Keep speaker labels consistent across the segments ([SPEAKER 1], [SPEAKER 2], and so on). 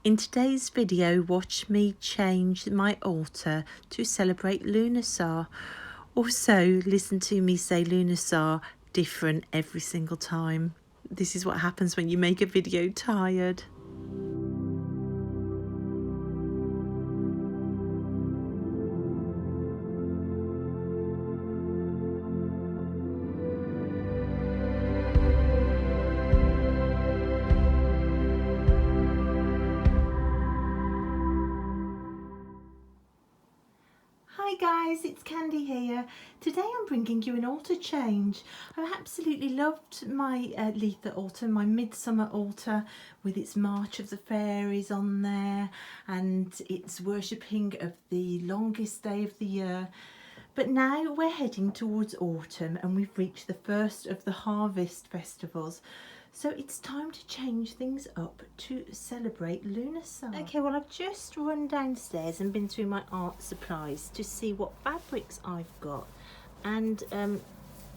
[SPEAKER 1] In today's video, watch me change my altar to celebrate Lughnasadh. Also, listen to me say Lughnasadh different every single time. This is what happens when you make a video tired. Hi guys, it's Candy here. Today I'm bringing you an altar change. I absolutely loved my Letha altar, my midsummer altar with its March of the Fairies on there and its worshipping of the longest day of the year. But now we're heading towards autumn and we've reached the first of the harvest festivals. So it's time to change things up to celebrate Lughnasadh. Okay, well I've just run downstairs and been through my art supplies to see what fabrics I've got. And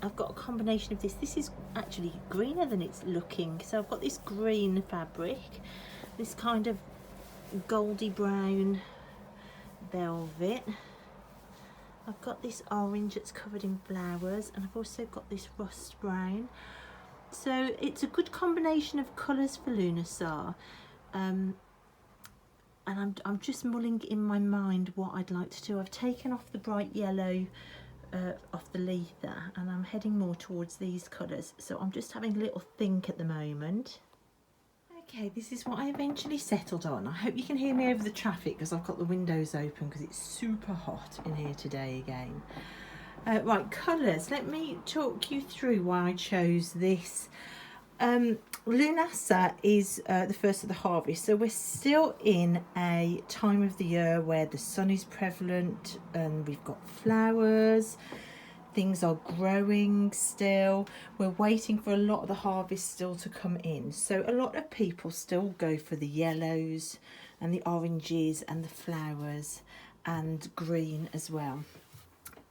[SPEAKER 1] I've got a combination of this. This is actually greener than it's looking. So I've got this green fabric, this kind of goldy brown velvet. I've got this orange that's covered in flowers, and I've also got this rust brown. So it's a good combination of colours for Lughnasadh, and I'm just mulling in my mind what I'd like to do. I've taken off the bright yellow off the Letha and I'm heading more towards these colours, so I'm just having a little think at the moment. Okay, this is what I eventually settled on. I hope you can hear me over the traffic because I've got the windows open because it's super hot in here today again. Right, colours. Let me talk you through why I chose this. Lughnasadh is the first of the harvest, so we're still in a time of the year where the sun is prevalent and we've got flowers. Things are growing still. We're waiting for a lot of the harvest still to come in. So a lot of people still go for the yellows and the oranges and the flowers and green as well,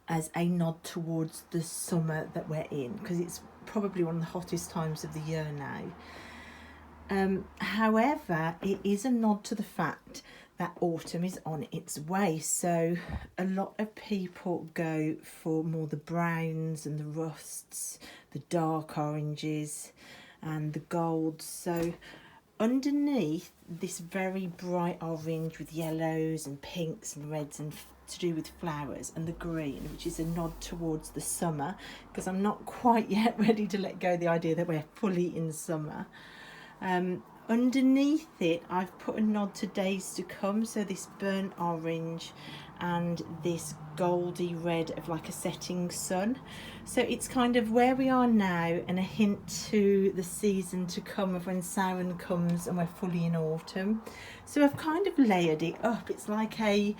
[SPEAKER 1] as a nod towards the summer that we're in, because it's probably one of the hottest times of the year now. However, it is a nod to the fact that autumn is on its way, so a lot of people go for more the browns and the rusts, the dark oranges and the golds. So underneath this very bright orange with yellows and pinks and reds and to do with flowers, and the green, which is a nod towards the summer, because I'm not quite yet ready to let go of the idea that we're fully in summer. Underneath it I've put a nod to days to come, so this burnt orange and this goldy red of like a setting sun. So it's kind of where we are now and a hint to the season to come of when Samhain comes and we're fully in autumn. So I've kind of layered it up. It's like a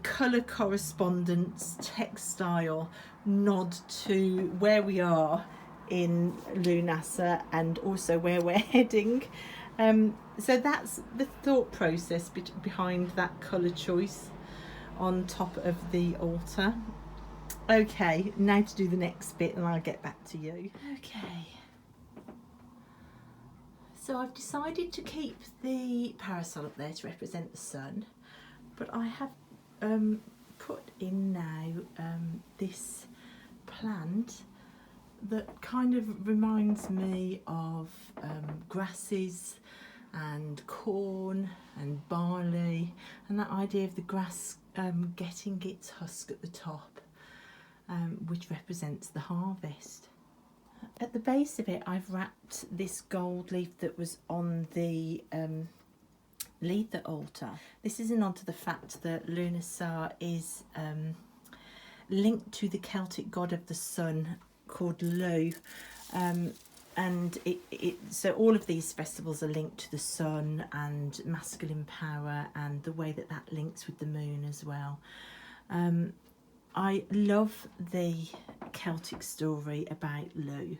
[SPEAKER 1] colour correspondence textile nod to where we are in Lughnasadh and also where we're heading. So that's the thought process behind that colour choice on top of the altar. Okay, now to do the next bit and I'll get back to you. Okay, so I've decided to keep the parasol up there to represent the sun, but I have put in now this plant that kind of reminds me of grasses and corn and barley, and that idea of the grass getting its husk at the top, which represents the harvest. At the base of it I've wrapped this gold leaf that was on the Letha altar. This is a nod to the fact that Lughnasadh is linked to the Celtic god of the sun called Lugh, and so all of these festivals are linked to the sun and masculine power and the way that that links with the moon as well. I love the Celtic story about Lugh.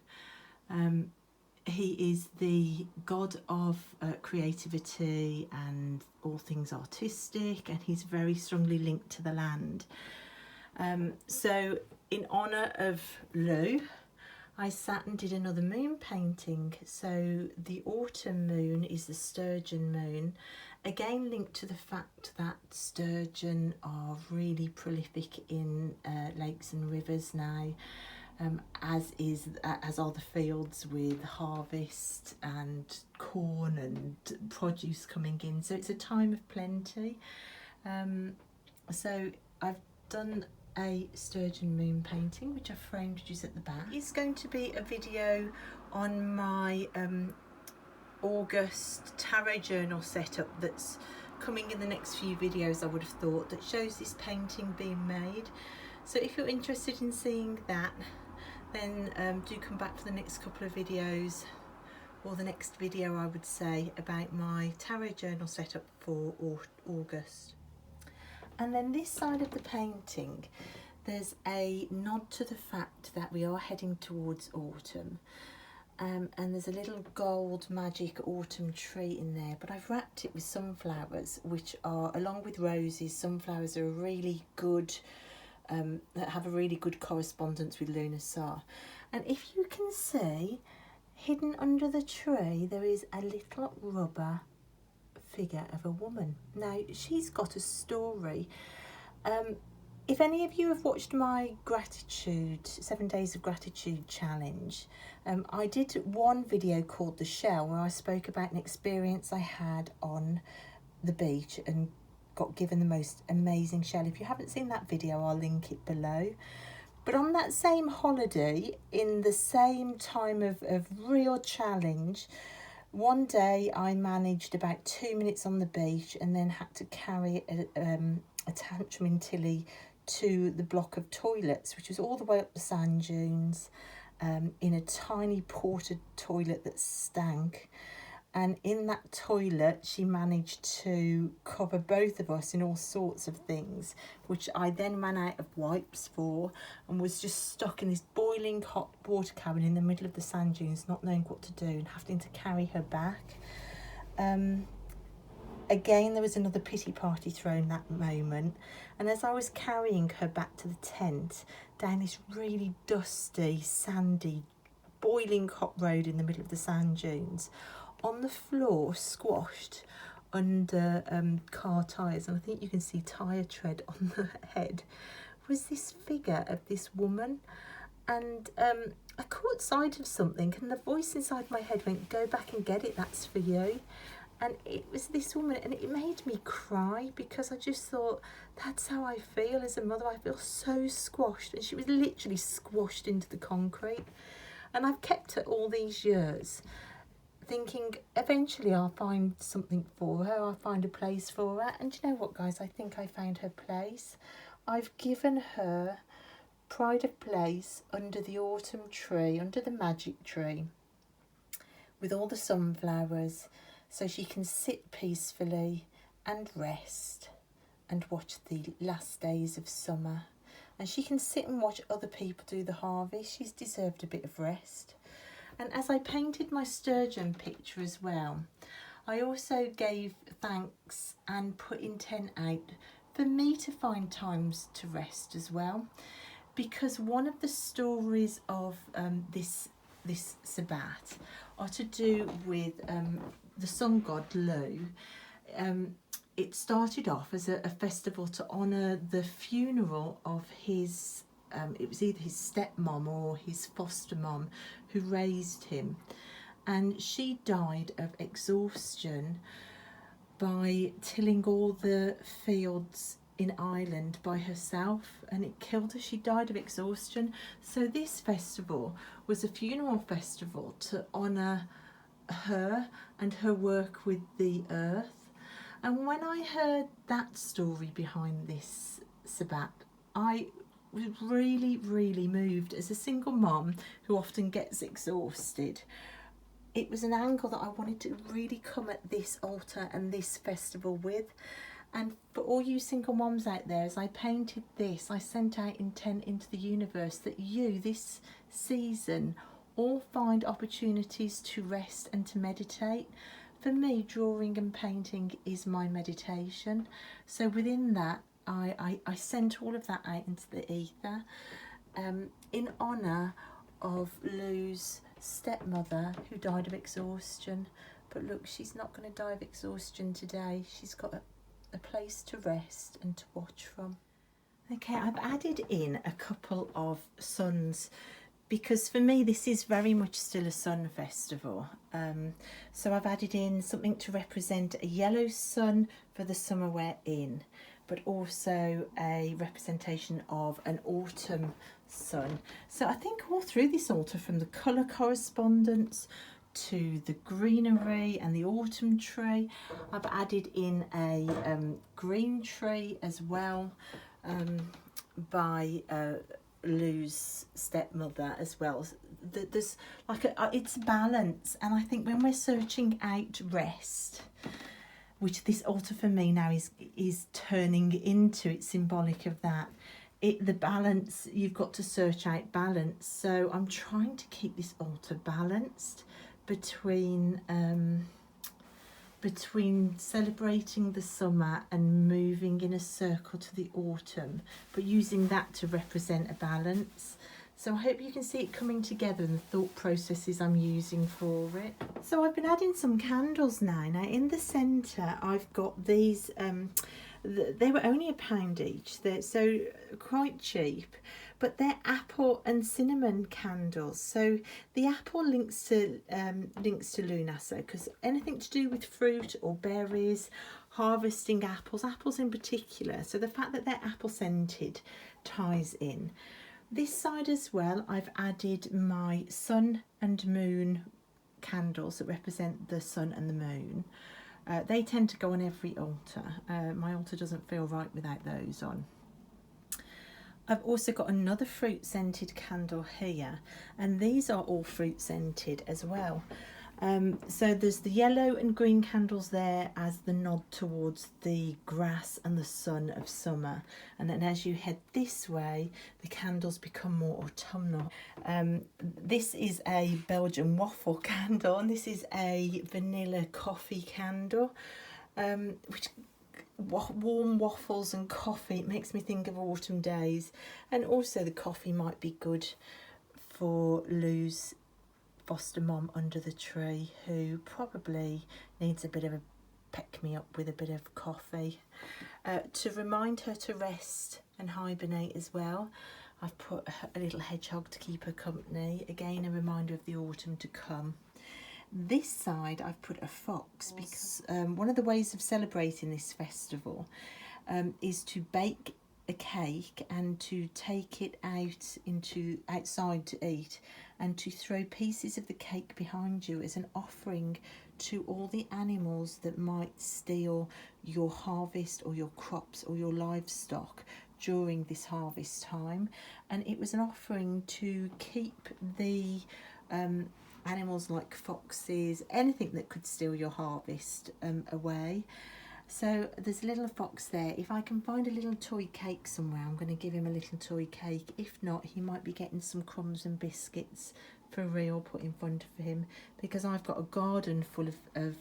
[SPEAKER 1] He is the god of creativity and all things artistic, and he's very strongly linked to the land. So in honour of Lugh, I sat and did another moon painting. So the autumn moon is the Sturgeon Moon, again linked to the fact that sturgeon are really prolific in lakes and rivers now, as are the fields with harvest and corn and produce coming in. So it's a time of plenty. So I've done a Sturgeon Moon painting, which I framed just at the back. It's going to be a video on my August tarot journal setup that's coming in the next few videos, I would have thought, that shows this painting being made. So if you're interested in seeing that, then do come back for the next couple of videos, or the next video I would say, about my tarot journal setup for August. And then this side of the painting, there's a nod to the fact that we are heading towards autumn. And there's a little gold magic autumn tree in there, but I've wrapped it with sunflowers, which are, along with roses, sunflowers are a really good, that have a really good correspondence with Lughnasadh. And if you can see, hidden under the tree, there is a little rubber figure of a woman. Now, she's got a story. If any of you have watched my gratitude, 7 days of gratitude challenge, I did one video called The Shell, where I spoke about an experience I had on the beach and got given the most amazing shell. If you haven't seen that video, I'll link it below. But on that same holiday, in the same time of real challenge, one day I managed about 2 minutes on the beach and then had to carry a tantrum in Tilly to the block of toilets, which was all the way up the sand dunes, in a tiny ported toilet that stank. And in that toilet, she managed to cover both of us in all sorts of things, which I then ran out of wipes for, and was just stuck in this boiling hot water cabin in the middle of the sand dunes, not knowing what to do and having to carry her back. Again, there was another pity party thrown that moment, and as I was carrying her back to the tent down this really dusty, sandy, boiling hot road in the middle of the sand dunes, on the floor, squashed under car tyres, and I think you can see tyre tread on the head, was this figure of this woman. And I caught sight of something, and the voice inside my head went, "Go back and get it, that's for you." And it was this woman, and it made me cry, because I just thought, that's how I feel as a mother. I feel so squashed, and she was literally squashed into the concrete. And I've kept her all these years, thinking eventually I'll find something for her, I'll find a place for her. And you know what, guys, I think I found her place. I've given her pride of place under the autumn tree, under the magic tree, with all the sunflowers, so she can sit peacefully and rest and watch the last days of summer. And she can sit and watch other people do the harvest. She's deserved a bit of rest. And as I painted my sturgeon picture as well, I also gave thanks and put intent out for me to find times to rest as well. Because one of the stories of this Sabbat are to do with the sun god Lugh. It started off as a festival to honour the funeral of his, it was either his stepmom or his foster mom who raised him. And she died of exhaustion by tilling all the fields in Ireland by herself, and it killed her. She died of exhaustion. So this festival was a funeral festival to honour her and her work with the earth. And when I heard that story behind this Sabbat, I was really, really moved. As a single mom who often gets exhausted, it was an angle that I wanted to really come at this altar and this festival with. And for all you single moms out there, as I painted this, I sent out intent into the universe that you, this season, all find opportunities to rest and to meditate. For me, drawing and painting is my meditation. So within that, I sent all of that out into the ether, in honour of Lou's stepmother, who died of exhaustion. But look, she's not going to die of exhaustion today. She's got a place to rest and to watch from. Okay, I've added in a couple of suns because for me this is very much still a sun festival. So I've added in something to represent a yellow sun for the summer we're in, but also a representation of an autumn sun. So I think all through this altar, from the colour correspondence to the greenery and the autumn tree, I've added in a green tree as well, by Lugh's stepmother as well. There's like it's balance, and I think when we're searching out rest, which this altar for me now is turning into, it's symbolic of that. The balance, you've got to search out balance. So I'm trying to keep this altar balanced between celebrating the summer and moving in a circle to the autumn, but using that to represent a balance. So I hope you can see it coming together and the thought processes I'm using for it. So I've been adding some candles now. Now in the centre I've got these, they were only £1 each. They're so quite cheap, but they're apple and cinnamon candles. So the apple links to Lughnasadh, because anything to do with fruit or berries, harvesting apples in particular. So the fact that they're apple scented ties in. This side as well, I've added my sun and moon candles that represent the sun and the moon. They tend to go on every altar. My altar doesn't feel right without those on. I've also got another fruit scented candle here, and these are all fruit scented as well. So there's the yellow and green candles there as the nod towards the grass and the sun of summer, and then as you head this way the candles become more autumnal. This is a Belgian waffle candle, and this is a vanilla coffee candle, which warm waffles and coffee, it makes me think of autumn days. And also the coffee might be good for Lugh's foster mom under the tree, who probably needs a bit of a pick me up with a bit of coffee, to remind her to rest and hibernate as well. I've put a little hedgehog to keep her company, again a reminder of the autumn to come. This side I've put a fox because one of the ways of celebrating this festival is to bake a cake and to take it outside to eat, and to throw pieces of the cake behind you as an offering to all the animals that might steal your harvest or your crops or your livestock during this harvest time. And it was an offering to keep the animals like foxes, anything that could steal your harvest, away. So there's a little fox there. If I can find a little toy cake somewhere, I'm going to give him a little toy cake. If not, he might be getting some crumbs and biscuits for real put in front of him, because I've got a garden full of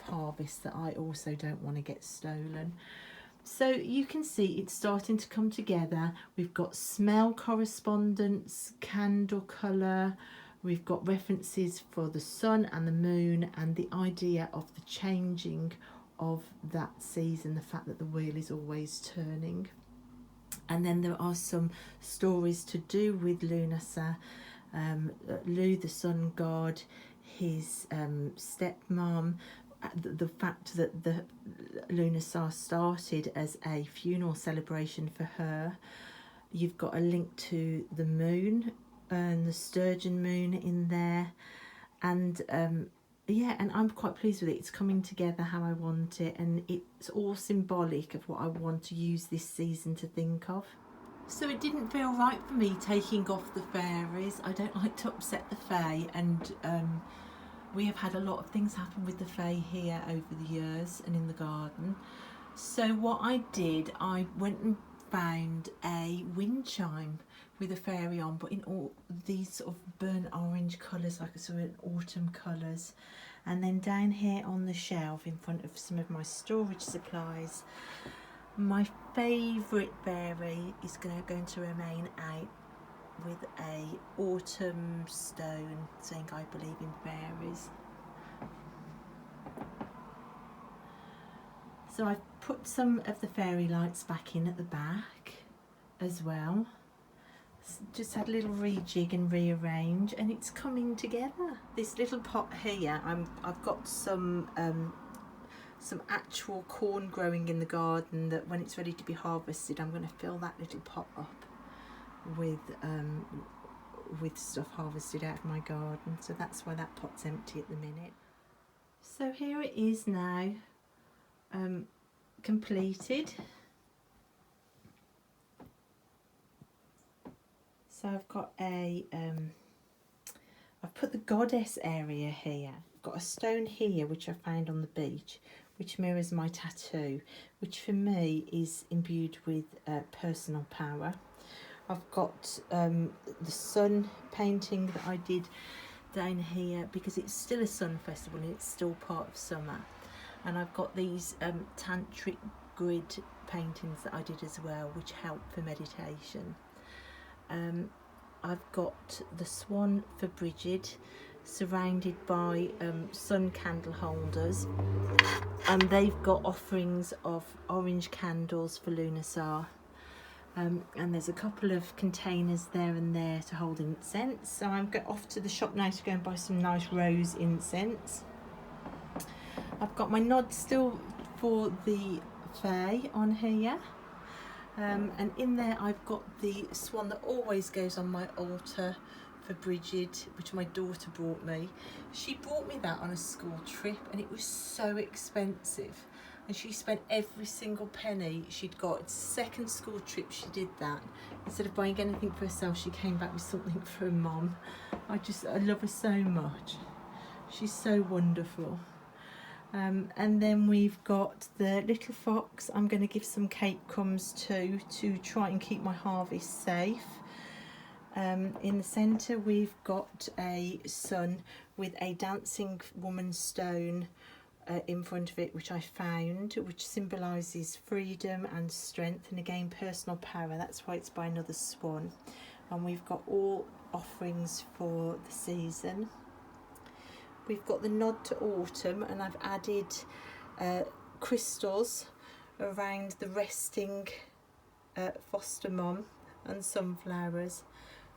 [SPEAKER 1] harvest that I also don't want to get stolen. So you can see it's starting to come together. We've got smell correspondence, candle colour, we've got references for the sun and the moon, and the idea of the changing of that season, the fact that the wheel is always turning. And then there are some stories to do with Lughnasadh, Lugh the sun god, his stepmom, the fact that the Lughnasadh started as a funeral celebration for her. You've got a link to the moon and the Sturgeon Moon in there, and yeah, and I'm quite pleased with it. It's coming together how I want it, and it's all symbolic of what I want to use this season to think of. So it didn't feel right for me taking off the fairies. I don't like to upset the fae, and we have had a lot of things happen with the fae here over the years and in the garden. So what I did, I went and found a wind chime with a fairy on, but in all these sort of burnt orange colours, like sort of autumn colours. And then down here on the shelf in front of some of my storage supplies, my favourite fairy is going to remain out with a autumn stone saying I believe in fairies. So I've put some of the fairy lights back in at the back as well. Just had a little rejig and rearrange, and it's coming together. This little pot here, I've got some actual corn growing in the garden that when it's ready to be harvested, I'm going to fill that little pot up with stuff harvested out of my garden. So that's why that pot's empty at the minute. So here it is now, completed. So I've got I've put the goddess area here. I've got a stone here which I found on the beach, which mirrors my tattoo, which for me is imbued with personal power. I've got the sun painting that I did down here because it's still a sun festival and it's still part of summer. And I've got these tantric grid paintings that I did as well, which help for meditation. I've got the swan for Bridget, surrounded by sun candle holders, and they've got offerings of orange candles for Lughnasadh. And there's a couple of containers there and there to hold incense. So I'm off to the shop now to go and buy some nice rose incense. I've got my nod still for the fae on here. And in there I've got the swan that always goes on my altar for Bridget, which my daughter brought me. She brought me that on a school trip and it was so expensive. And she spent every single penny she'd got. It's the second school trip she did that. Instead of buying anything for herself, she came back with something for her mum. I love her so much. She's so wonderful. And then we've got the little fox. I'm going to give some cake crumbs to try and keep my harvest safe. In the centre we've got a sun with a dancing woman stone in front of it, which I found, which symbolises freedom and strength, and again personal power. That's why it's by another swan. And we've got all offerings for the season. We've got the nod to autumn, and I've added crystals around the resting foster mum and sunflowers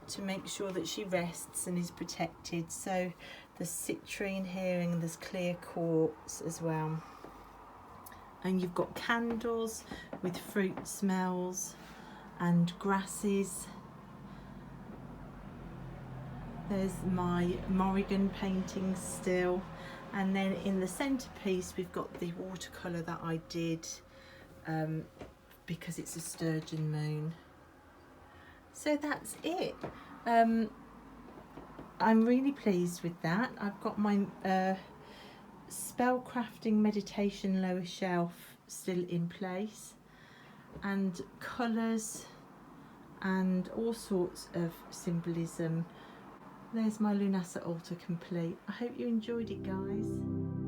[SPEAKER 1] to make sure that she rests and is protected. So there's citrine here and there's clear quartz as well. And you've got candles with fruit smells and grasses. There's my Morrigan painting still, and then in the centerpiece we've got the watercolor that I did because it's a Sturgeon Moon. So that's it. I'm really pleased with that. I've got my spellcrafting meditation lower shelf still in place, and colours and all sorts of symbolism. There's my Lughnasadh altar complete. I hope you enjoyed it, guys.